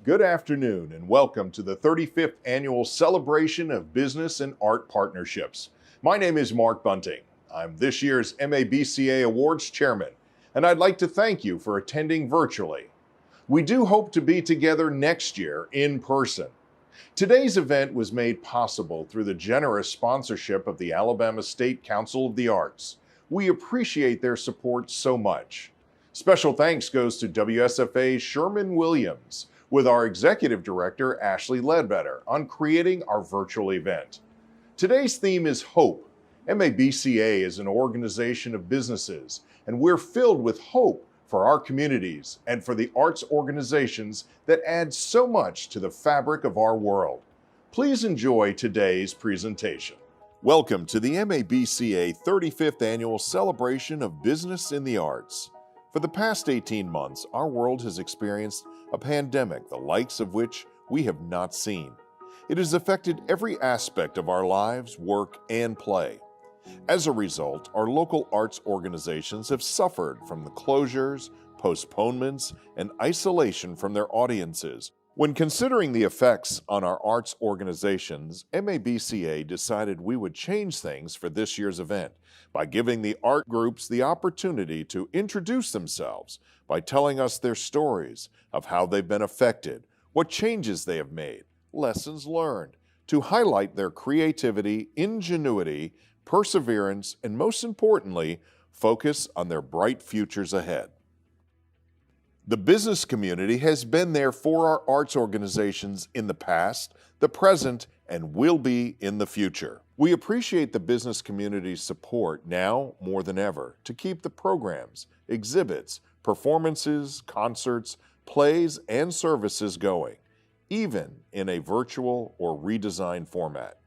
Good afternoon and welcome to the 35th Annual Celebration of Business and Art Partnerships. My name is Mark Bunting. I'm this year's MABCA Awards Chairman, and I'd like to thank you for attending virtually. We do hope to be together next year in person. Today's event was made possible through the generous sponsorship of the Alabama State Council of the Arts. We appreciate their support so much. Special thanks goes to WSFA's Sherman Williams, with our Executive Director, Ashley Ledbetter, on creating our virtual event. Today's theme is hope. MABCA is an organization of businesses, and we're filled with hope for our communities and for the arts organizations that add so much to the fabric of our world. Please enjoy today's presentation. Welcome to the MABCA 35th Annual Celebration of Business in the Arts. For the past 18 months, our world has experienced a pandemic the likes of which we have not seen. It has affected every aspect of our lives, work, and play. As a result, our local arts organizations have suffered from the closures, postponements, and isolation from their audiences. When considering the effects on our arts organizations, MABCA decided we would change things for this year's event by giving the art groups the opportunity to introduce themselves by telling us their stories of how they've been affected, what changes they have made, lessons learned, to highlight their creativity, ingenuity, perseverance, and most importantly, focus on their bright futures ahead. The business community has been there for our arts organizations in the past, the present, and will be in the future. We appreciate the business community's support now more than ever to keep the programs, exhibits, performances, concerts, plays, and services going, even in a virtual or redesigned format.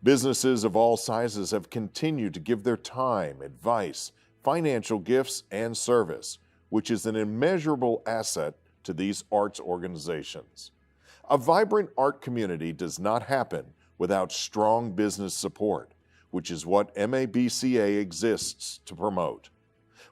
Businesses of all sizes have continued to give their time, advice, financial gifts, and service, which is an immeasurable asset to these arts organizations. A vibrant art community does not happen without strong business support, which is what MABCA exists to promote.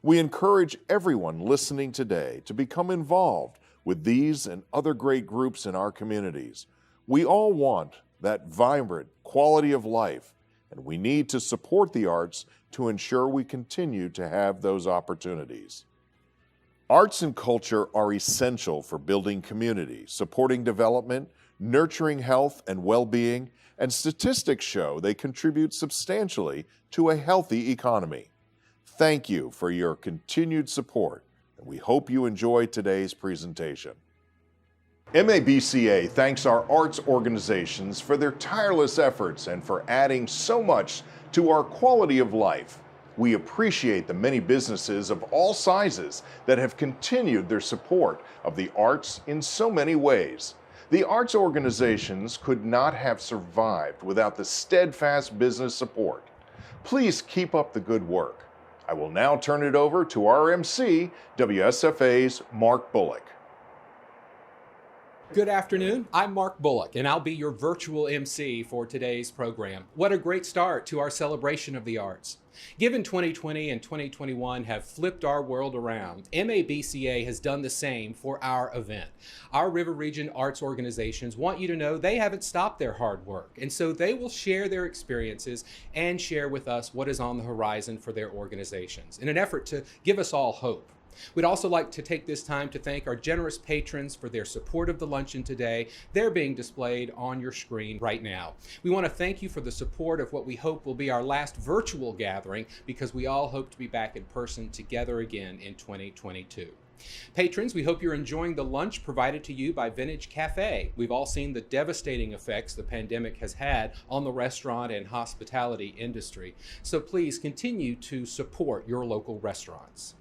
We encourage everyone listening today to become involved with these and other great groups in our communities. We all want that vibrant quality of life, and we need to support the arts to ensure we continue to have those opportunities. Arts and culture are essential for building community, supporting development, nurturing health and well-being, and statistics show they contribute substantially to a healthy economy. Thank you for your continued support, and we hope you enjoy today's presentation. MABCA thanks our arts organizations for their tireless efforts and for adding so much to our quality of life. We appreciate the many businesses of all sizes that have continued their support of the arts in so many ways. The arts organizations could not have survived without the steadfast business support. Please keep up the good work. I will now turn it over to our MC, WSFA's Mark Bullock. Good afternoon, I'm Mark Bullock, and I'll be your virtual MC for today's program. What a great start to our celebration of the arts. Given 2020 and 2021 have flipped our world around, MABCA has done the same for our event. Our River Region arts organizations want you to know they haven't stopped their hard work, and so they will share their experiences and share with us what is on the horizon for their organizations in an effort to give us all hope. We'd also like to take this time to thank our generous patrons for their support of the luncheon today. They're being displayed on your screen right now. We want to thank you for the support of what we hope will be our last virtual gathering, because we all hope to be back in person together again in 2022. Patrons, we hope you're enjoying the lunch provided to you by Vintage Cafe. We've all seen the devastating effects the pandemic has had on the restaurant and hospitality industry, so please continue to support your local restaurants.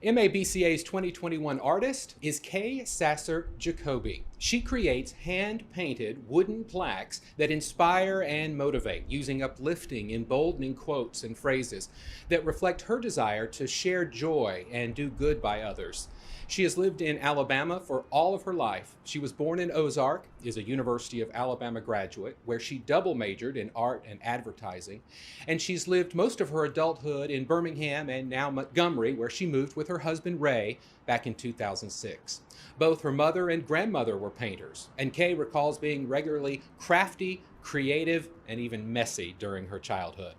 MABCA's 2021 artist is Kay Sasser Jacoby. She creates hand-painted wooden plaques that inspire and motivate, using uplifting, emboldening quotes and phrases that reflect her desire to share joy and do good by others. She has lived in Alabama for all of her life. She was born in Ozark, is a University of Alabama graduate, where she double majored in art and advertising, and she's lived most of her adulthood in Birmingham and now Montgomery, where she moved with her husband Ray back in 2006. Both her mother and grandmother were painters, and Kay recalls being regularly crafty, creative, and even messy during her childhood.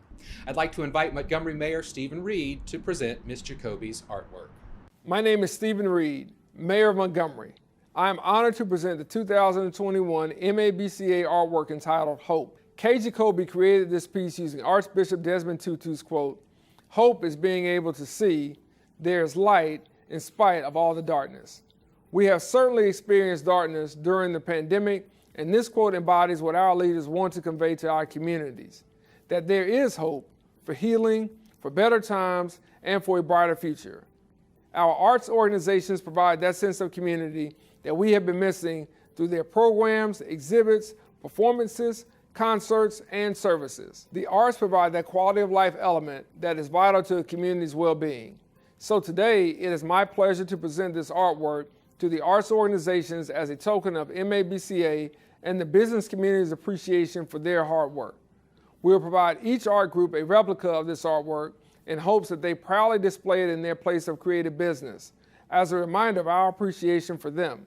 I'd like to invite Montgomery Mayor Stephen Reed to present Ms. Jacoby's artwork. My name is Stephen Reed, Mayor of Montgomery. I am honored to present the 2021 MABCA artwork entitled Hope. Kay Jacoby created this piece using Archbishop Desmond Tutu's quote, "Hope is being able to see there is light in spite of all the darkness." We have certainly experienced darkness during the pandemic, and this quote embodies what our leaders want to convey to our communities, that there is hope for healing, for better times, and for a brighter future. Our arts organizations provide that sense of community that we have been missing through their programs, exhibits, performances, concerts, and services. The arts provide that quality of life element that is vital to a community's well-being. So today, it is my pleasure to present this artwork to the arts organizations as a token of MABCA and the business community's appreciation for their hard work. We will provide each art group a replica of this artwork in hopes that they proudly display it in their place of creative business, as a reminder of our appreciation for them.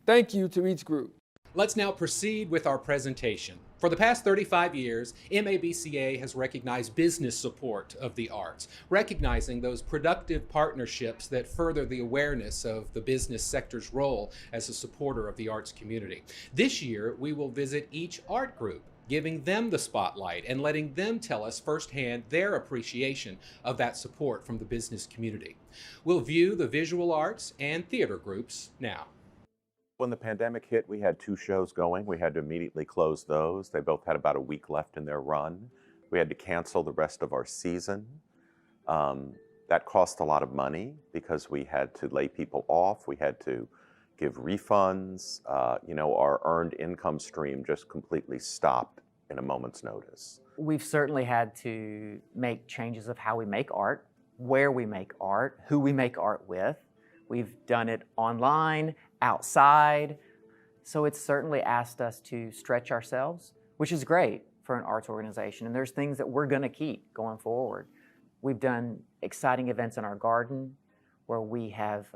Thank you to each group. Let's now proceed with our presentation. For the past 35 years, MABCA has recognized business support of the arts, recognizing those productive partnerships that further the awareness of the business sector's role as a supporter of the arts community. This year, we will visit each art group, giving them the spotlight and letting them tell us firsthand their appreciation of that support from the business community. We'll view the visual arts and theater groups now. When the pandemic hit, we had 2 shows going. We had to immediately close those. They both had about a week left in their run. We had to cancel the rest of our season. That cost a lot of money because we had to lay people off. We had to give refunds. Our earned income stream just completely stopped in a moment's notice. We've certainly had to make changes of how we make art, where we make art, who we make art with. We've done it online, outside. So it's certainly asked us to stretch ourselves, which is great for an arts organization. And there's things that we're going to keep going forward. We've done exciting events in our garden where we have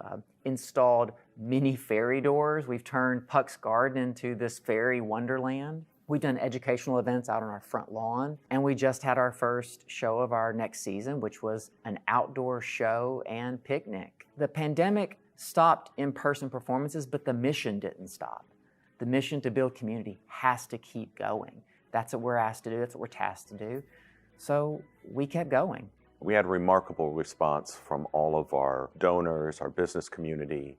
installed mini fairy doors. We've turned Puck's Garden into this fairy wonderland. We've done educational events out on our front lawn. And we just had our first show of our next season, which was an outdoor show and picnic. The pandemic stopped in-person performances, but the mission didn't stop. The mission to build community has to keep going. That's what we're asked to do, that's what we're tasked to do. So we kept going. We had a remarkable response from all of our donors, our business community.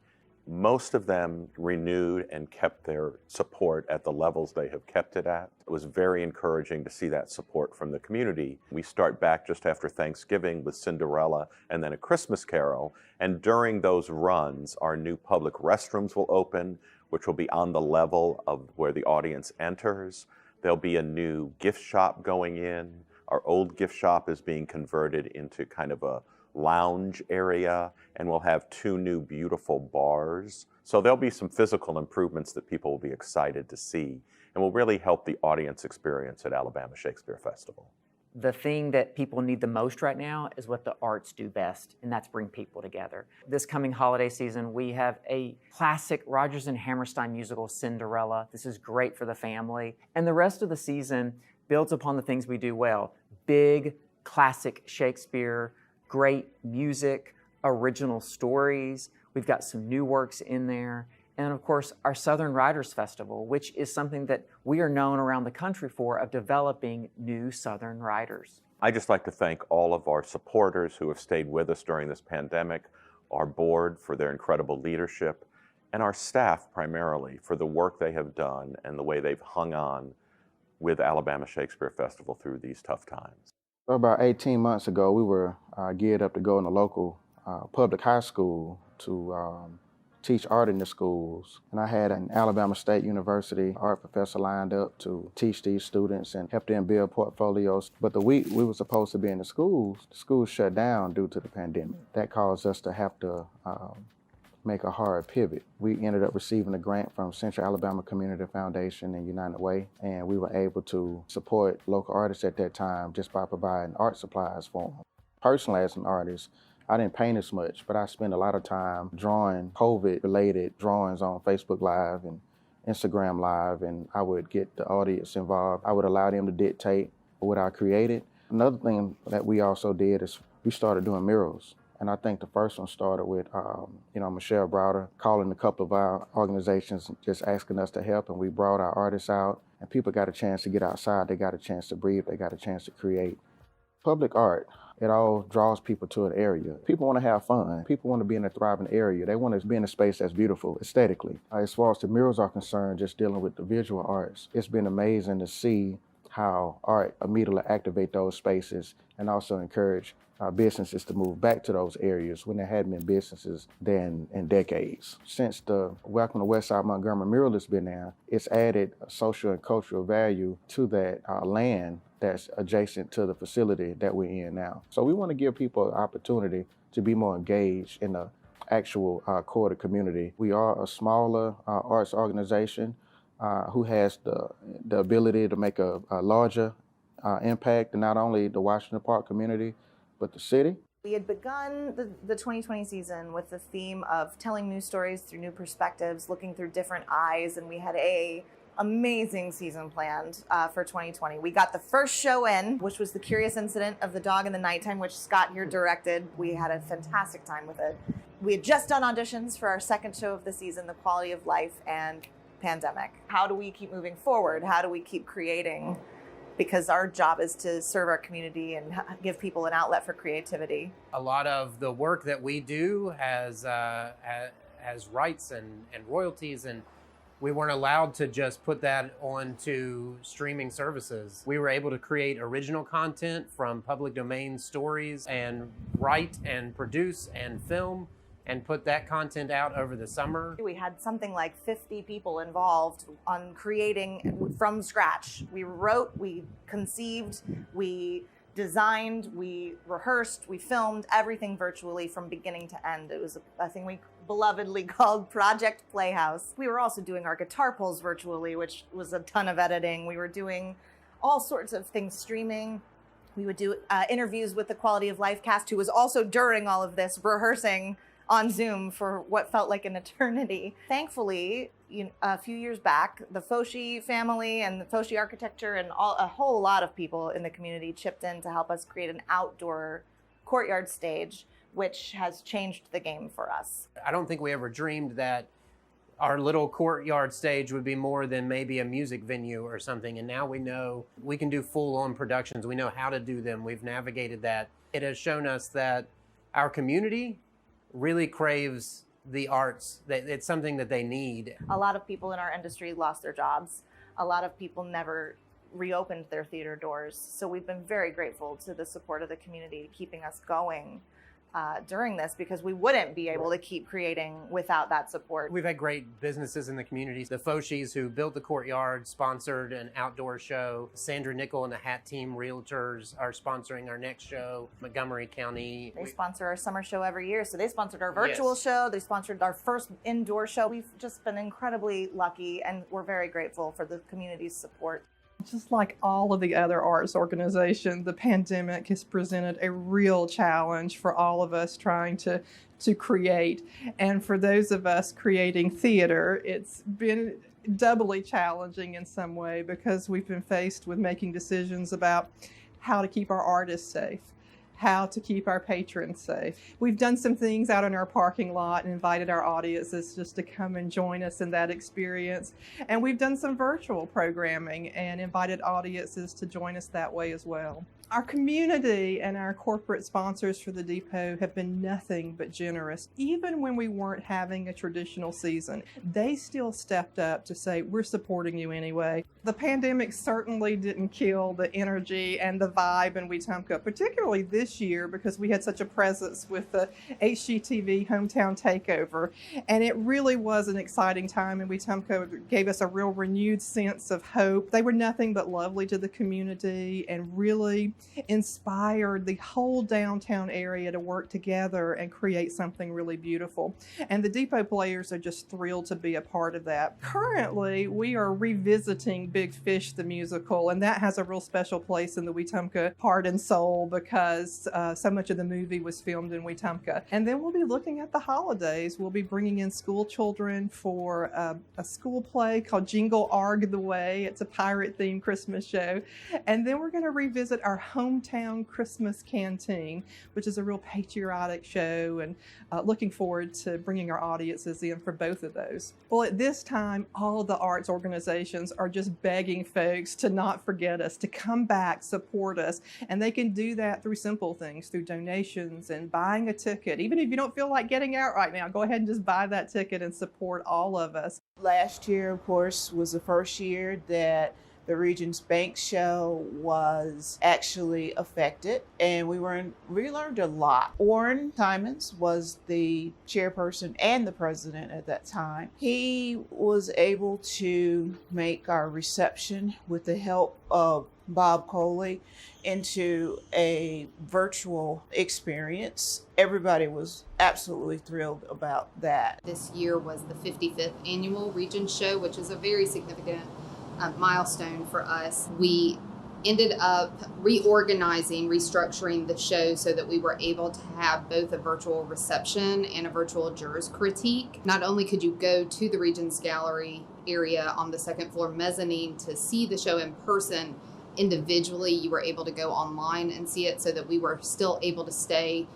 Most of them renewed and kept their support at the levels they have kept it at. It was very encouraging to see that support from the community. We start back just after Thanksgiving with Cinderella and then A Christmas Carol. And during those runs, our new public restrooms will open, which will be on the level of where the audience enters. There'll be a new gift shop going in. Our old gift shop is being converted into kind of a lounge area, and we'll have 2 new beautiful bars. So there'll be some physical improvements that people will be excited to see and will really help the audience experience at Alabama Shakespeare Festival. The thing that people need the most right now is what the arts do best, and that's bring people together. This coming holiday season, we have a classic Rodgers and Hammerstein musical, Cinderella. This is great for the family. And the rest of the season builds upon the things we do well. Big, classic Shakespeare, great music, original stories. We've got some new works in there. And of course, our Southern Writers Festival, which is something that we are known around the country for, of developing new Southern writers. I'd just like to thank all of our supporters who have stayed with us during this pandemic, our board for their incredible leadership, and our staff primarily for the work they have done and the way they've hung on with Alabama Shakespeare Festival through these tough times. About 18 months ago, we were geared up to go in a local public high school to teach art in the schools. And I had an Alabama State University art professor lined up to teach these students and help them build portfolios. But the week we were supposed to be in the schools shut down due to the pandemic. That caused us to have to make a hard pivot. We ended up receiving a grant from Central Alabama Community Foundation and United Way, and we were able to support local artists at that time just by providing art supplies for them. Personally, as an artist, I didn't paint as much, but I spent a lot of time drawing COVID-related drawings on Facebook Live and Instagram Live, and I would get the audience involved. I would allow them to dictate what I created. Another thing that we also did is we started doing murals. And I think the first one started with, Michelle Browder calling a couple of our organizations, just asking us to help, and we brought our artists out, and people got a chance to get outside, they got a chance to breathe, they got a chance to create. Public art, it all draws people to an area. People want to have fun. People want to be in a thriving area. They want to be in a space that's beautiful aesthetically. As far as the murals are concerned, just dealing with the visual arts, it's been amazing to see how art immediately activate those spaces and also encourage businesses to move back to those areas when there hadn't been businesses there in decades. Since the Welcome to Westside Montgomery mural has been there, it's added a social and cultural value to that land that's adjacent to the facility that we're in now. So we want to give people an opportunity to be more engaged in the actual core of the community. We are a smaller arts organization who has the ability to make a larger impact in not only the Washington Park community, but the city. We had begun the 2020 season with the theme of telling new stories through new perspectives, looking through different eyes, and we had an amazing season planned for 2020. We got the first show in, which was The Curious Incident of the Dog in the Nighttime, which Scott here directed. We had a fantastic time with it. We had just done auditions for our second show of the season, The Quality of Life, and Pandemic. How do we keep moving forward? How do we keep creating? Because our job is to serve our community and give people an outlet for creativity. A lot of the work that we do has rights and royalties, and we weren't allowed to just put that onto streaming services. We were able to create original content from public domain stories and write and produce and film and put that content out over the summer. We had something like 50 people involved on creating from scratch. We wrote, we conceived, we designed, we rehearsed, we filmed everything virtually from beginning to end. It was a thing we belovedly called Project Playhouse. We were also doing our guitar pulls virtually, which was a ton of editing. We were doing all sorts of things streaming. We would do interviews with the Quality of Life cast, who was also during all of this rehearsing on Zoom for what felt like an eternity. Thankfully, a few years back, the Foshi family and the Foshi architecture and a whole lot of people in the community chipped in to help us create an outdoor courtyard stage, which has changed the game for us. I don't think we ever dreamed that our little courtyard stage would be more than maybe a music venue or something. And now we know we can do full-on productions. We know how to do them. We've navigated that. It has shown us that our community really craves the arts. It's something that they need. A lot of people in our industry lost their jobs. A lot of people never reopened their theater doors. So we've been very grateful to the support of the community keeping us going during this, because we wouldn't be able to keep creating without that support. We've had great businesses in the community. The Foshis, who built the courtyard, sponsored an outdoor show. Sandra Nickel and the Hat Team Realtors are sponsoring our next show. Montgomery County. They sponsor our summer show every year. So they sponsored our virtual show. They sponsored our first indoor show. We've just been incredibly lucky, and we're very grateful for the community's support. Just like all of the other arts organizations, the pandemic has presented a real challenge for all of us trying to create. And for those of us creating theater, it's been doubly challenging in some way, because we've been faced with making decisions about how to keep our artists safe, how to keep our patrons safe. We've done some things out in our parking lot and invited our audiences just to come and join us in that experience. And we've done some virtual programming and invited audiences to join us that way as well. Our community and our corporate sponsors for the Depot have been nothing but generous. Even when we weren't having a traditional season, they still stepped up to say, we're supporting you anyway. The pandemic certainly didn't kill the energy and the vibe in Wetumpka, particularly this year, because we had such a presence with the HGTV Hometown Takeover. And it really was an exciting time in Wetumpka. Gave us a real renewed sense of hope. They were nothing but lovely to the community and really inspired the whole downtown area to work together and create something really beautiful. And the Depot Players are just thrilled to be a part of that. Currently, we are revisiting Big Fish the musical, and that has a real special place in the Wetumpka heart and soul because so much of the movie was filmed in Wetumpka. And then we'll be looking at the holidays. We'll be bringing in school children for a school play called Jingle Arg the Way. It's a pirate-themed Christmas show. And then we're going to revisit our hometown Christmas canteen, which is a real patriotic show, and looking forward to bringing our audiences in for both of those. Well, at this time, all of the arts organizations are just begging folks to not forget us, to come back, support us, and they can do that through simple things, through donations and buying a ticket. Even if you don't feel like getting out right now, go ahead and just buy that ticket and support all of us. Last year, of course, was the first year that the Regions Bank show was actually affected, and we learned a lot. Orrin Timons was the chairperson and the president at that time. He was able to make our reception, with the help of Bob Coley, into a virtual experience. Everybody was absolutely thrilled about that. This year was the 55th annual Regions show, which is a very significant milestone for us. We ended up restructuring the show so that we were able to have both a virtual reception and a virtual jurors critique. Not only could you go to the Regions Gallery area on the second floor mezzanine to see the show in person individually, you were able to go online and see it, so that we were still able to stay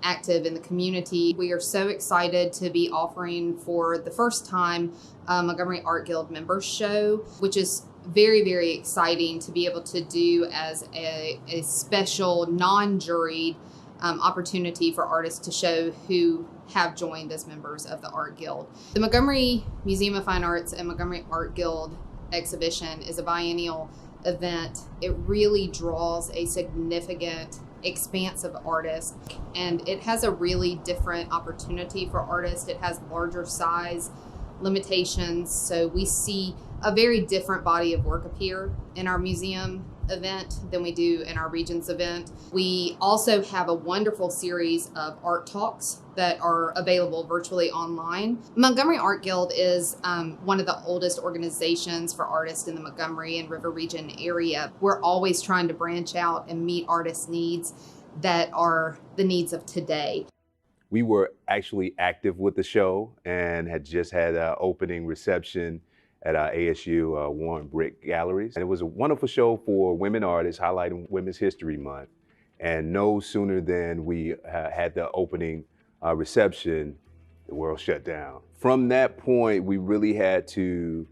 active in the community. We are so excited to be offering for the first time Montgomery Art Guild members show, which is very, very exciting to be able to do as a special non-juried opportunity for artists to show who have joined as members of the Art Guild. The Montgomery Museum of Fine Arts and Montgomery Art Guild exhibition is a biennial event. It really draws a significant expanse of artists, and it has a really different opportunity for artists. It has larger size limitations, so we see a very different body of work appear in our museum event than we do in our Regions event. We also have a wonderful series of art talks that are available virtually online. Montgomery Art Guild is one of the oldest organizations for artists in the Montgomery and River Region area. We're always trying to branch out and meet artists' needs that are the needs of today. We were actually active with the show and had just had an opening reception at our ASU Warren Brick Galleries. And it was a wonderful show for women artists, highlighting Women's History Month. And no sooner than we had the opening reception, the world shut down. From that point, we really had to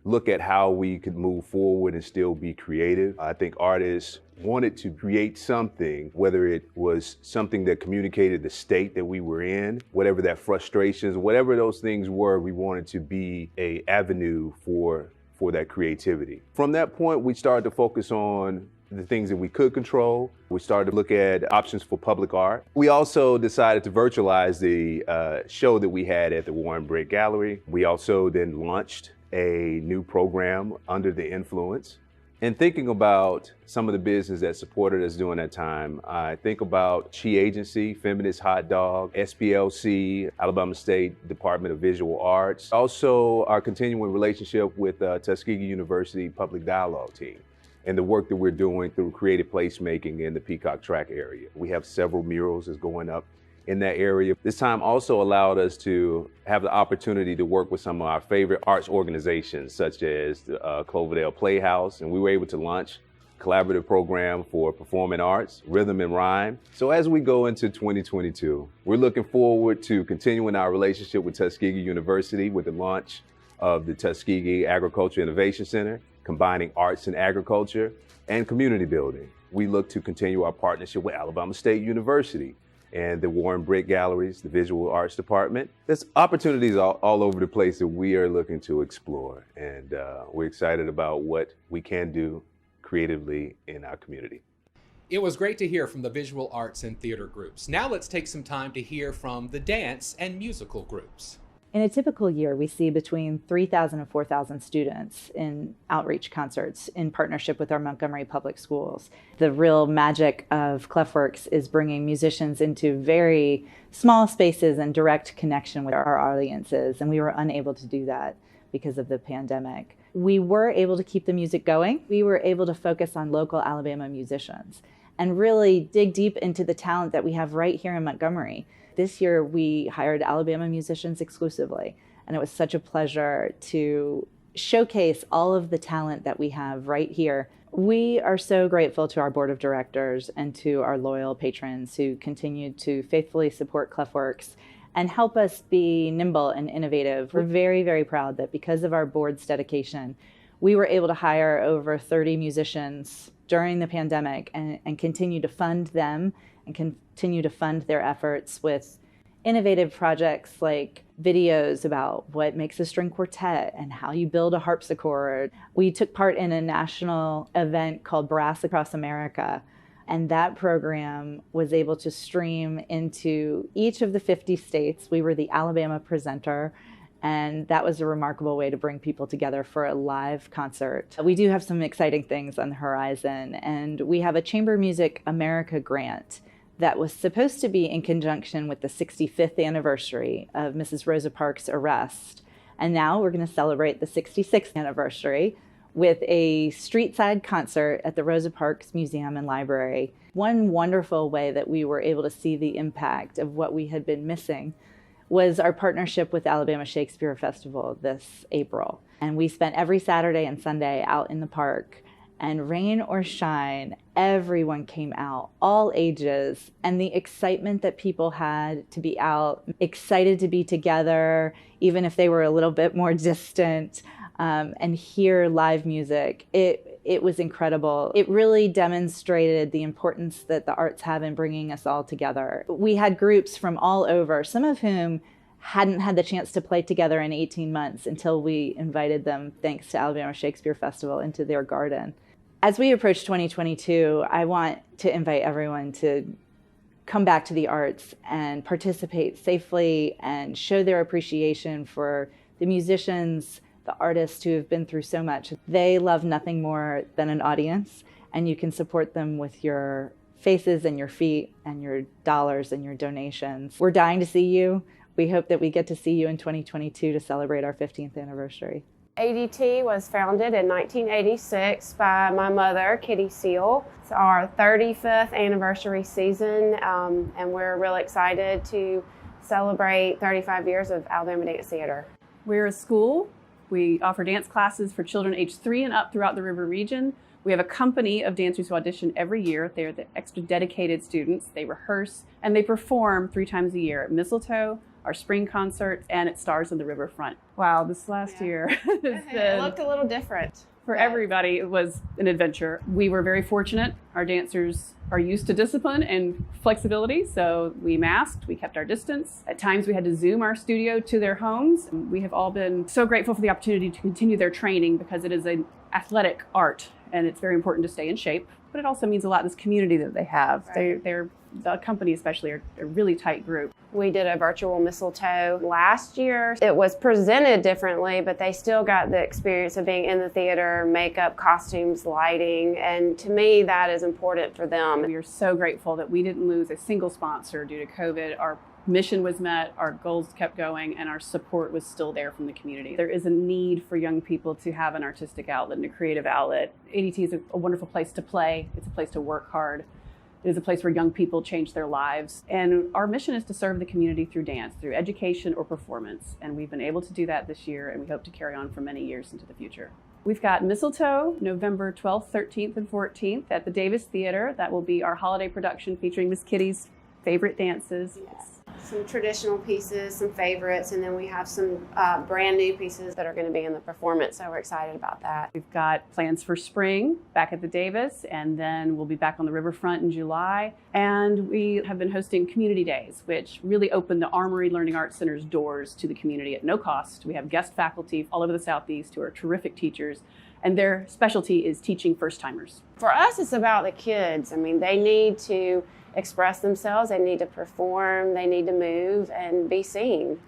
look at how we could move forward and still be creative. I think artists wanted to create something, whether it was something that communicated the state that we were in, whatever that frustrations, whatever those things were, we wanted to be an avenue for that creativity. From that point, we started to focus on the things that we could control. We started to look at options for public art. We also decided to virtualize the show that we had at the Warren Brick Gallery. We also then launched a new program, Under the Influence. And thinking about some of the business that supported us during that time, I think about She Agency, Feminist Hot Dog, SPLC, Alabama State Department of Visual Arts. Also, our continuing relationship with Tuskegee University Public Dialogue team and the work that we're doing through creative placemaking in the Peacock Track area. We have several murals that's going up in that area. This time also allowed us to have the opportunity to work with some of our favorite arts organizations, such as the Cloverdale Playhouse, and we were able to launch a collaborative program for performing arts, rhythm and rhyme. So as we go into 2022, we're looking forward to continuing our relationship with Tuskegee University with the launch of the Tuskegee Agriculture Innovation Center, combining arts and agriculture and community building. We look to continue our partnership with Alabama State University and the Warren Brick Galleries, the Visual Arts Department. There's opportunities all over the place that we are looking to explore, and we're excited about what we can do creatively in our community. It was great to hear from the visual arts and theater groups. Now let's take some time to hear from the dance and musical groups. In a typical year, we see between 3,000 and 4,000 students in outreach concerts in partnership with our Montgomery Public Schools. The real magic of Clefworks is bringing musicians into very small spaces and direct connection with our audiences, and we were unable to do that because of the pandemic. We were able to keep the music going. We were able to focus on local Alabama musicians and really dig deep into the talent that we have right here in Montgomery. This year, we hired Alabama musicians exclusively, and it was such a pleasure to showcase all of the talent that we have right here. We are so grateful to our board of directors and to our loyal patrons who continue to faithfully support Clefworks and help us be nimble and innovative. We're very, very proud that because of our board's dedication, we were able to hire over 30 musicians during the pandemic and continue to fund them and continue to fund their efforts with innovative projects like videos about what makes a string quartet and how you build a harpsichord. We took part in a national event called Brass Across America, and that program was able to stream into each of the 50 states. We were the Alabama presenter, and that was a remarkable way to bring people together for a live concert. We do have some exciting things on the horizon, and we have a Chamber Music America grant that was supposed to be in conjunction with the 65th anniversary of Mrs. Rosa Parks' arrest. And now we're going to celebrate the 66th anniversary with a street-side concert at the Rosa Parks Museum and Library. One wonderful way that we were able to see the impact of what we had been missing was our partnership with Alabama Shakespeare Festival this April. And we spent every Saturday and Sunday out in the park, and rain or shine, everyone came out, all ages, and the excitement that people had to be out, excited to be together, even if they were a little bit more distant, and hear live music. It was incredible. It really demonstrated the importance that the arts have in bringing us all together. We had groups from all over, some of whom hadn't had the chance to play together in 18 months until we invited them, thanks to Alabama Shakespeare Festival, into their garden. As we approach 2022, I want to invite everyone to come back to the arts and participate safely and show their appreciation for the musicians, the artists who have been through so much. They love nothing more than an audience, and you can support them with your faces and your feet and your dollars and your donations. We're dying to see you. We hope that we get to see you in 2022 to celebrate our 15th anniversary. ADT was founded in 1986 by my mother, Kitty Seal. It's our 35th anniversary season, and we're really excited to celebrate 35 years of Alabama Dance Theater. We're a school. We offer dance classes for children aged 3 and up throughout the River region. We have a company of dancers who audition every year. They're the extra dedicated students. They rehearse and they perform 3 times a year at Mistletoe, our spring concert, and at Stars on the Riverfront. Wow, this last year has been, It looked a little different. For everybody, it was an adventure. We were very fortunate. Our dancers are used to discipline and flexibility, so we masked, we kept our distance. At times we had to Zoom our studio to their homes. We have all been so grateful for the opportunity to continue their training because it is an athletic art and it's very important to stay in shape. But it also means a lot in this community that they have. Right. The company especially are a really tight group. We did a virtual mistletoe last year. It was presented differently, but they still got the experience of being in the theater, makeup, costumes, lighting, and to me that is important for them. We are so grateful that we didn't lose a single sponsor due to COVID. Our mission was met, our goals kept going, and our support was still there from the community. There is a need for young people to have an artistic outlet and a creative outlet. ADT is a wonderful place to play. It's a place to work hard. It is a place where young people change their lives. And our mission is to serve the community through dance, through education or performance. And we've been able to do that this year, and we hope to carry on for many years into the future. We've got Mistletoe, November 12th, 13th, and 14th at the Davis Theater. That will be our holiday production featuring Miss Kitty's favorite dances. Yes. Some traditional pieces, some favorites, and then we have some brand new pieces that are going to be in the performance, so we're excited about that. We've got plans for spring back at the Davis, and then we'll be back on the riverfront in July. And we have been hosting community days, which really open the Armory Learning Arts Center's doors to the community at no cost. We have guest faculty all over the Southeast who are terrific teachers, and their specialty is teaching first-timers. For us, it's about the kids. I mean, they need to express themselves, they need to perform, they need to move and be seen.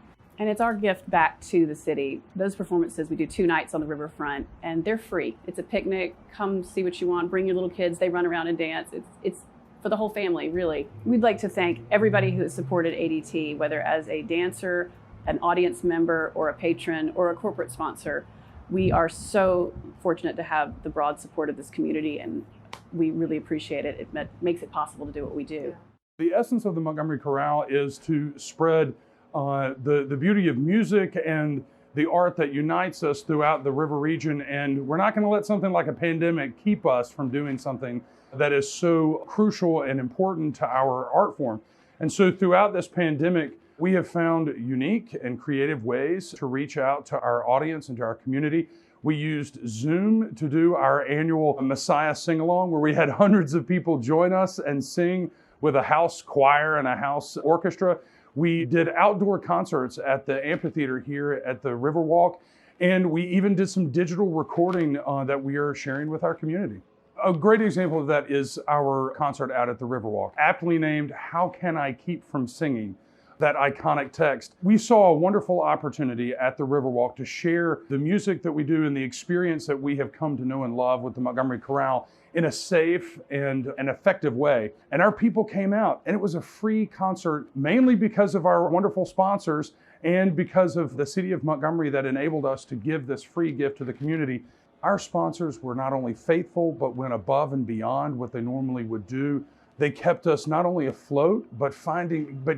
And it's our gift back to the city. Those performances, we do 2 nights on the riverfront, and they're free. It's a picnic. Come see what you want. Bring your little kids. They run around and dance. It's for the whole family, really. We'd like to thank everybody who has supported ADT, whether as a dancer, an audience member, or a patron, or a corporate sponsor. We are so fortunate to have the broad support of this community, and we really appreciate it. It makes it possible to do what we do. The essence of the Montgomery Chorale is to spread the beauty of music and the art that unites us throughout the river region, and we're not going to let something like a pandemic keep us from doing something that is so crucial and important to our art form. And so throughout this pandemic, we have found unique and creative ways to reach out to our audience and to our community. We used Zoom to do our annual Messiah sing-along, where we had hundreds of people join us and sing with a house choir and a house orchestra. We did outdoor concerts at the amphitheater here at the Riverwalk, and we even did some digital recording that we are sharing with our community. A great example of that is our concert out at the Riverwalk, aptly named "How Can I Keep From Singing?" That iconic text. We saw a wonderful opportunity at the Riverwalk to share the music that we do and the experience that we have come to know and love with the Montgomery Chorale in a safe and an effective way. And our people came out, and it was a free concert, mainly because of our wonderful sponsors and because of the city of Montgomery that enabled us to give this free gift to the community. Our sponsors were not only faithful, but went above and beyond what they normally would do. They kept us not only afloat, but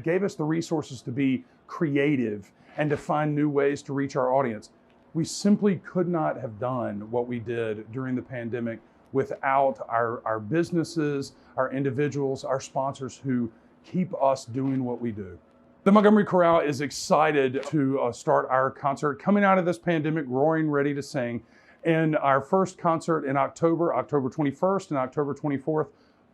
gave us the resources to be creative and to find new ways to reach our audience. We simply could not have done what we did during the pandemic without our businesses, our individuals, our sponsors who keep us doing what we do. The Montgomery Chorale is excited to start our concert coming out of this pandemic, roaring, ready to sing. And our first concert in October 21st and October 24th,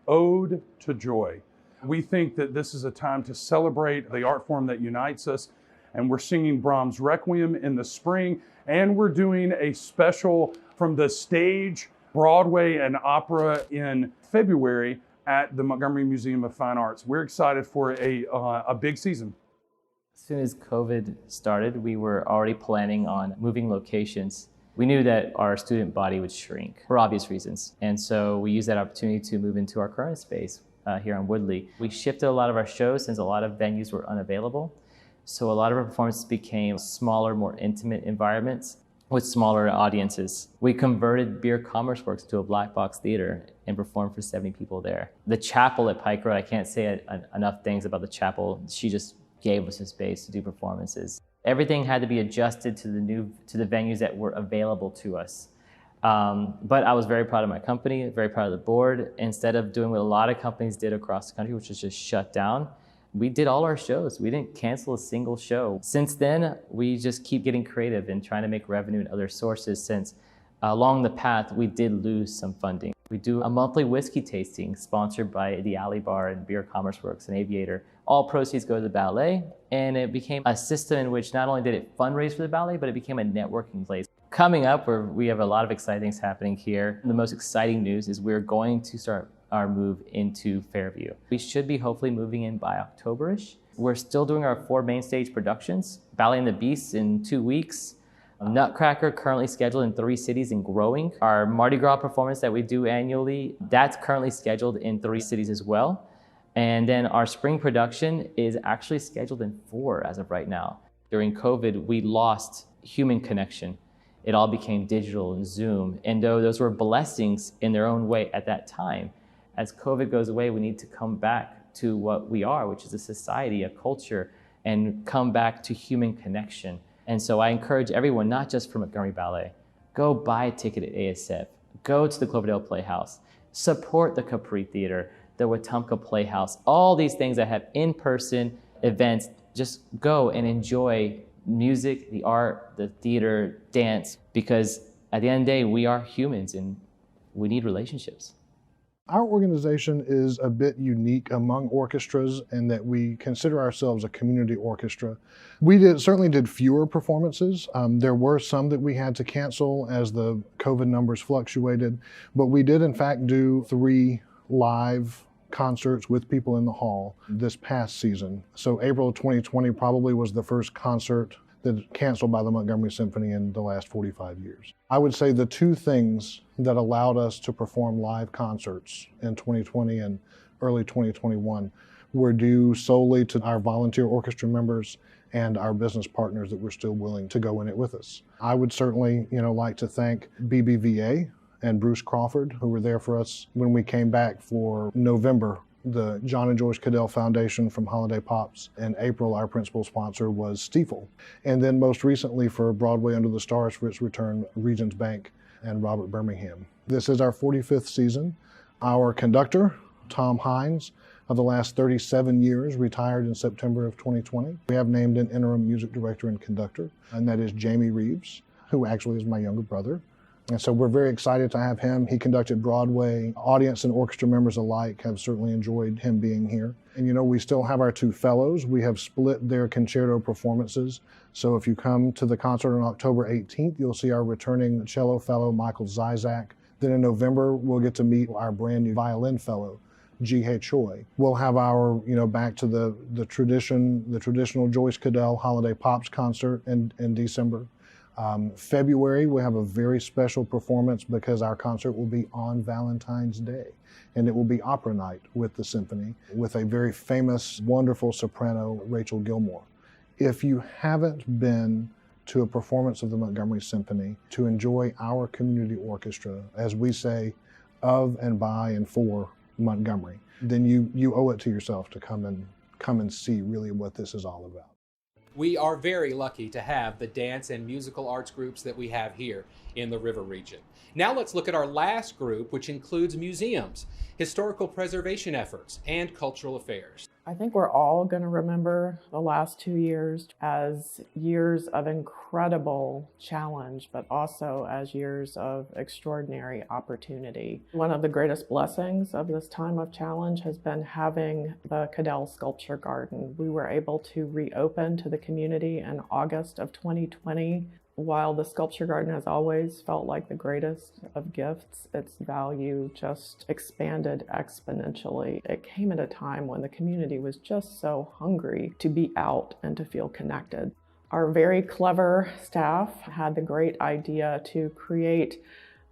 Ode to Joy. We think that this is a time to celebrate the art form that unites us, and we're singing Brahms' Requiem in the spring, and we're doing a special from the stage, Broadway and opera in February at the Montgomery Museum of Fine Arts. We're excited for a big season. As soon as COVID started, we were already planning on moving locations. We knew that our student body would shrink for obvious reasons. And so we used that opportunity to move into our current space here on Woodley. We shifted a lot of our shows since a lot of venues were unavailable. So a lot of our performances became smaller, more intimate environments with smaller audiences. We converted Beer Commerce Works to a black box theater and performed for 70 people there. The chapel at Pike Road, I can't say enough things about the chapel. She just gave us a space to do performances. Everything had to be adjusted to the venues that were available to us. But I was very proud of my company, very proud of the board. Instead of doing what a lot of companies did across the country, which was just shut down, we did all our shows. We didn't cancel a single show. Since then, we just keep getting creative and trying to make revenue in other sources, since along the path, we did lose some funding. We do a monthly whiskey tasting sponsored by the Alley Bar and Beer Commerce Works and Aviator. All proceeds go to the ballet, and it became a system in which not only did it fundraise for the ballet, but it became a networking place. Coming up, we have a lot of exciting things happening here. The most exciting news is we're going to start our move into Fairview. We should be hopefully moving in by October-ish. We're still doing our 4 main stage productions. Ballet and the Beast in 2 weeks. Nutcracker currently scheduled in 3 cities and growing. Our Mardi Gras performance that we do annually, that's currently scheduled in 3 cities as well. And then our spring production is actually scheduled in 4 as of right now. During COVID, we lost human connection. It all became digital and Zoom. And though those were blessings in their own way at that time, as COVID goes away, we need to come back to what we are, which is a society, a culture, and come back to human connection. And so I encourage everyone, not just for Montgomery Ballet, go buy a ticket at ASF, go to the Cloverdale Playhouse, support the Capri Theater, the Wetumpka Playhouse, all these things that have in-person events. Just go and enjoy music, the art, the theater, dance, because at the end of the day, we are humans and we need relationships. Our organization is a bit unique among orchestras in that we consider ourselves a community orchestra. We certainly did fewer performances. There were some that we had to cancel as the COVID numbers fluctuated, but we did in fact do 3 live concerts with people in the hall this past season. So April of 2020 probably was the first concert that was canceled by the Montgomery Symphony in the last 45 years. I would say the two things that allowed us to perform live concerts in 2020 and early 2021 were due solely to our volunteer orchestra members and our business partners that were still willing to go in it with us. I would certainly, like to thank BBVA and Bruce Crawford, who were there for us when we came back for November. The John and Joyce Cadell Foundation from Holiday Pops. In April, our principal sponsor was Stiefel. And then most recently for Broadway Under the Stars for its return, Regions Bank and Robert Birmingham. This is our 45th season. Our conductor, Tom Hines, of the last 37 years, retired in September of 2020. We have named an interim music director and conductor, and that is Jamie Reeves, who actually is my younger brother. And so we're very excited to have him. He conducted Broadway. Audience and orchestra members alike have certainly enjoyed him being here. And we still have our two fellows. We have split their concerto performances. So if you come to the concert on October 18th, you'll see our returning cello fellow, Michael Zizak. Then in November, we'll get to meet our brand new violin fellow, Ji-Hae Choi. We'll have our, back to the traditional Joyce Cadell Holiday Pops concert in December. February, we have a very special performance because our concert will be on Valentine's Day, and it will be opera night with the symphony with a very famous, wonderful soprano, Rachel Gilmore. If you haven't been to a performance of the Montgomery Symphony to enjoy our community orchestra, as we say, of and by and for Montgomery, then you owe it to yourself to come and see really what this is all about. We are very lucky to have the dance and musical arts groups that we have here in the River region. Now let's look at our last group, which includes museums, historical preservation efforts, and cultural affairs. I think we're all going to remember the last 2 years as years of incredible challenge, but also as years of extraordinary opportunity. One of the greatest blessings of this time of challenge has been having the Cadell Sculpture Garden. We were able to reopen to the community in August of 2020. While the Sculpture Garden has always felt like the greatest of gifts, its value just expanded exponentially. It came at a time when the community was just so hungry to be out and to feel connected. Our very clever staff had the great idea to create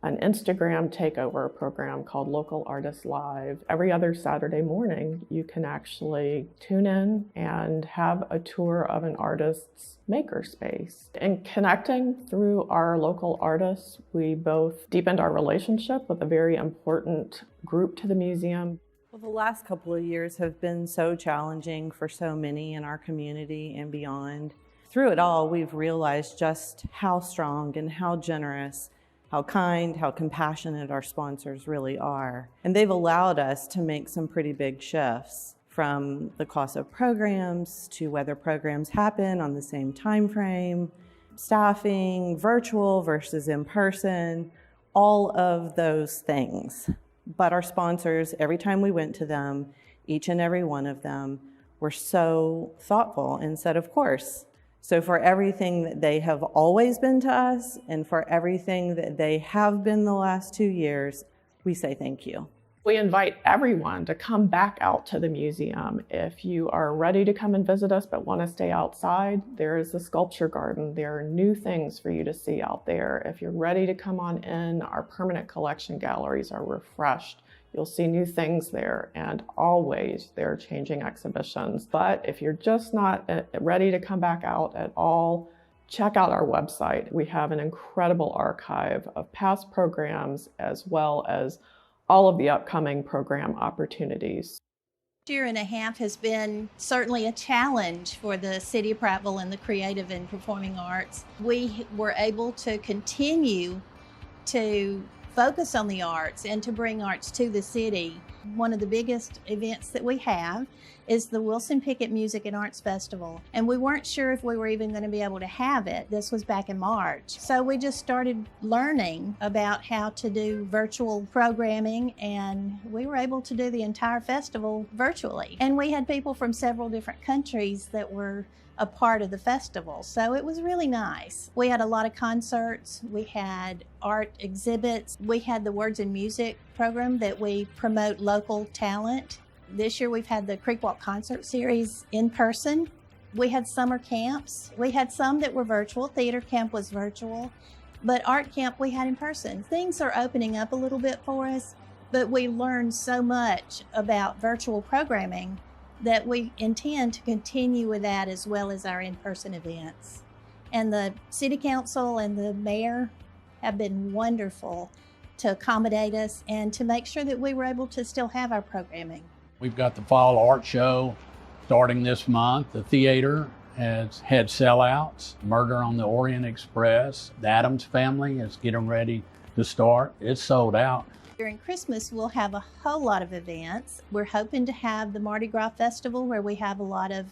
an Instagram takeover program called Local Artists Live. Every other Saturday morning, you can actually tune in and have a tour of an artist's makerspace. In connecting through our local artists, we both deepened our relationship with a very important group to the museum. Well, the last couple of years have been so challenging for so many in our community and beyond. Through it all, we've realized just how strong and how generous, how kind, how compassionate our sponsors really are. And they've allowed us to make some pretty big shifts, from the cost of programs to whether programs happen on the same time frame, staffing, virtual versus in person, all of those things. But our sponsors, every time we went to them, each and every one of them were so thoughtful and said, of course. So for everything that they have always been to us and for everything that they have been the last 2 years, we say thank you. We invite everyone to come back out to the museum. If you are ready to come and visit us but want to stay outside, there is the Sculpture Garden. There are new things for you to see out there. If you're ready to come on in, our permanent collection galleries are refreshed. You'll see new things there, and always there are changing exhibitions. But if you're just not ready to come back out at all, check out our website. We have an incredible archive of past programs as well as all of the upcoming program opportunities. Year and a half has been certainly a challenge for the City of Prattville and the creative and performing arts. We were able to continue to focus on the arts and to bring arts to the city. One of the biggest events that we have is the Wilson Pickett Music and Arts Festival. And we weren't sure if we were even going to be able to have it. This was back in March. So we just started learning about how to do virtual programming, and we were able to do the entire festival virtually. And we had people from several different countries that were a part of the festival. So it was really nice. We had a lot of concerts. We had art exhibits. We had the Words and Music program that we promote local talent This year we've had the Creek Walk Concert Series in person. We had summer camps. We had some that were virtual. Theater camp was virtual, but art camp we had in person. Things are opening up a little bit for us, but we learned so much about virtual programming that we intend to continue with that as well as our in-person events. And the City Council and the Mayor have been wonderful to accommodate us and to make sure that we were able to still have our programming. We've got the fall art show starting this month. The theater has had sellouts. Murder on the Orient Express. The Addams Family is getting ready to start. It's sold out. During Christmas, we'll have a whole lot of events. We're hoping to have the Mardi Gras Festival where we have a lot of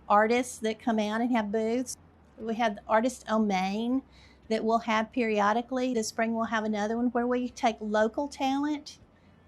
artists that come out and have booths. We have the Artists on Main that we'll have periodically. This spring we'll have another one where we take local talent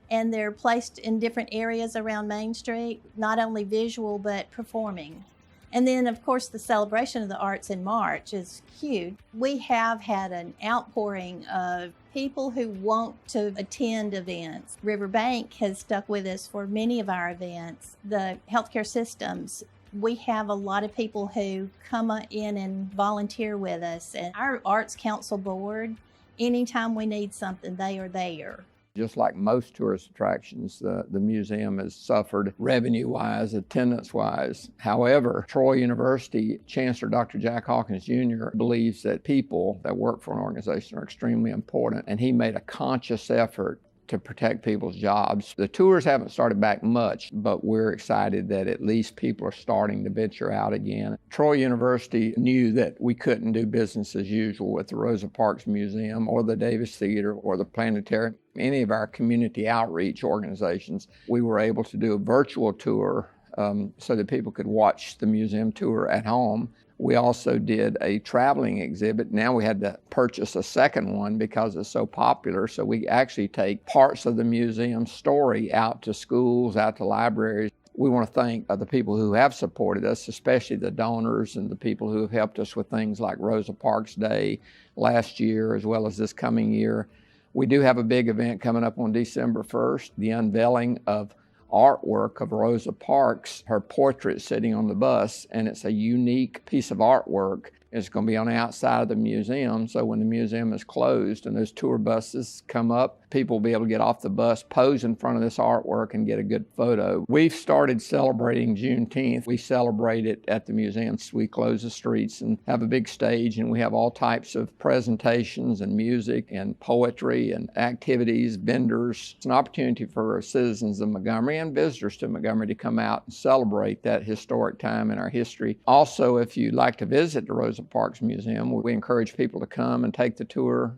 and they're placed in different areas around Main Street, not only visual but performing. And then, of course, the celebration of the arts in March is huge. We have had an outpouring of people who want to attend events. Riverbank has stuck with us for many of our events. The healthcare systems, we have a lot of people who come in and volunteer with us. And our Arts Council board, anytime we need something, they are there. Just like most tourist attractions, the museum has suffered revenue-wise, attendance-wise. However, Troy University Chancellor Dr. Jack Hawkins Jr. believes that people that work for an organization are extremely important, and he made a conscious effort to protect people's jobs. The tours haven't started back much, but we're excited that at least people are starting to venture out again. Troy University knew that we couldn't do business as usual with the Rosa Parks Museum or the Davis Theater or the Planetarium, any of our community outreach organizations. We were able to do a virtual tour so that people could watch the museum tour at home. We also did a traveling exhibit. Now we had to purchase a second one because it's so popular. So we actually take parts of the museum story out to schools, out to libraries. We want to thank the people who have supported us, especially the donors and the people who have helped us with things like Rosa Parks Day last year, as well as this coming year. We do have a big event coming up on December 1st, the unveiling of artwork of Rosa Parks, her portrait sitting on the bus, and it's a unique piece of artwork. It's going to be on the outside of the museum, so when the museum is closed and those tour buses come up, people will be able to get off the bus, pose in front of this artwork, and get a good photo. We've started celebrating Juneteenth. We celebrate it at the museums. We close the streets and have a big stage, and we have all types of presentations and music and poetry and activities, vendors. It's an opportunity for citizens of Montgomery and visitors to Montgomery to come out and celebrate that historic time in our history. Also, if you'd like to visit the Rosa Parks Museum, we encourage people to come and take the tour.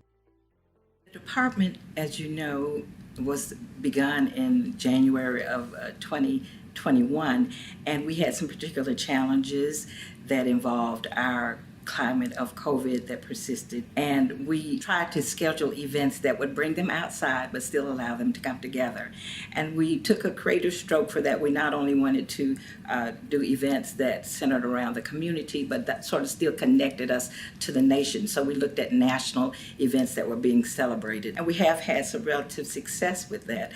The department, as you know, was begun in January of 2021, and we had some particular challenges that involved our climate of COVID that persisted, and we tried to schedule events that would bring them outside but still allow them to come together. And we took a creative stroke for that. We not only wanted to do events that centered around the community, but that sort of still connected us to the nation. So we looked at national events that were being celebrated, and we have had some relative success with that.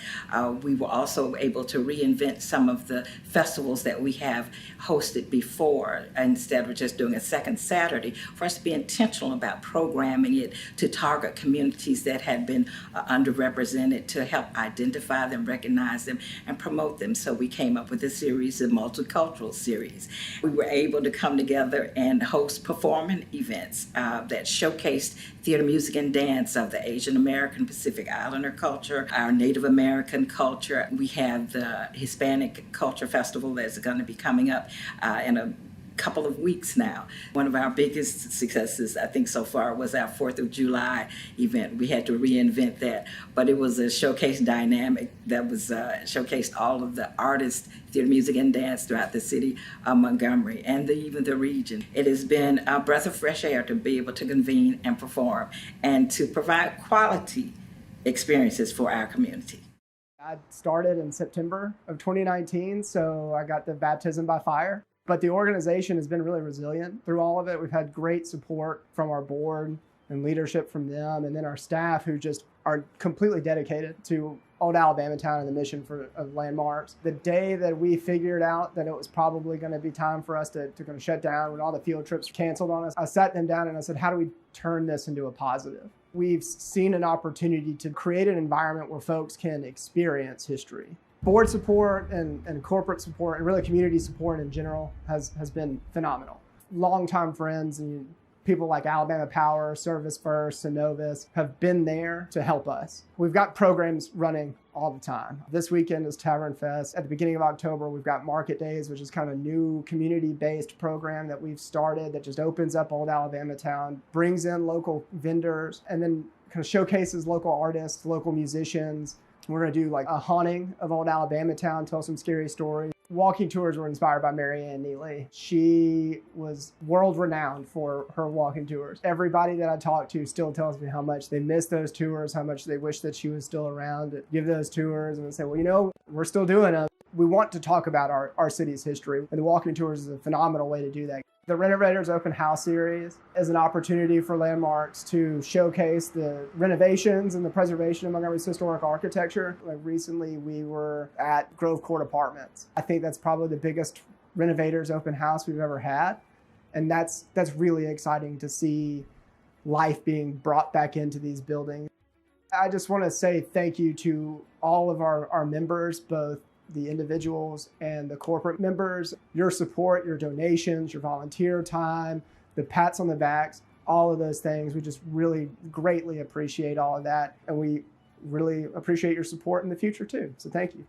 We were also able to reinvent some of the festivals that we have hosted before, instead of just doing a second Saturday, for us to be intentional about programming it to target communities that had been underrepresented, to help identify them, recognize them, and promote them. So we came up with a series of multicultural series. We were able to come together and host performing events that showcased theater, music, and dance of the Asian American, Pacific Islander culture, our Native American culture. We have the Hispanic Culture Festival that's going to be coming up in a couple of weeks now. One of our biggest successes, I think, so far was our 4th of July event. We had to reinvent that, but it was a showcase dynamic that was showcased all of the artists, theater, music, and dance throughout the city of Montgomery and even the region. It has been a breath of fresh air to be able to convene and perform and to provide quality experiences for our community. I started in September of 2019, so I got the baptism by fire. But the organization has been really resilient through all of it. We've had great support from our board and leadership from them, and then our staff who just are completely dedicated to Old Alabama Town and the mission of landmarks. The day that we figured out that it was probably going to be time for us to kind of shut down when all the field trips canceled on us, I sat them down and I said, how do we turn this into a positive? We've seen an opportunity to create an environment where folks can experience history. Board support and corporate support and really community support in general has been phenomenal. Longtime friends and people like Alabama Power, Service First, Synovus have been there to help us. We've got programs running all the time. This weekend is Tavern Fest. At the beginning of October, we've got Market Days, which is kind of a new community-based program that we've started that just opens up Old Alabama Town, brings in local vendors, and then kind of showcases local artists, local musicians. We're going to do like a haunting of Old Alabama Town, tell some scary stories. Walking tours were inspired by Mary Ann Neely. She was world renowned for her walking tours. Everybody that I talk to still tells me how much they miss those tours, how much they wish that she was still around to give those tours, and say, well, you know, we're still doing them. We want to talk about our city's history, and the walking tours is a phenomenal way to do that. The Renovators Open House Series is an opportunity for landmarks to showcase the renovations and the preservation of Montgomery's historic architecture. Like recently, we were at Grove Court Apartments. I think that's probably the biggest Renovators Open House we've ever had. And that's really exciting to see life being brought back into these buildings. I just want to say thank you to all of our members, both the individuals and the corporate members. Your support, your donations, your volunteer time, the pats on the backs, all of those things. We just really greatly appreciate all of that. And we really appreciate your support in the future too. So thank you.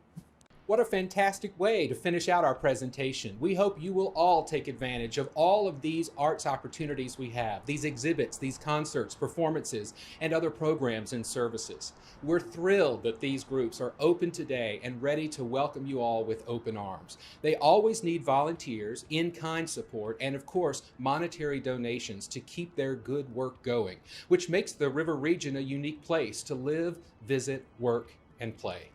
What a fantastic way to finish out our presentation. We hope you will all take advantage of all of these arts opportunities we have, these exhibits, these concerts, performances, and other programs and services. We're thrilled that these groups are open today and ready to welcome you all with open arms. They always need volunteers, in-kind support, and of course, monetary donations to keep their good work going, which makes the River Region a unique place to live, visit, work, and play.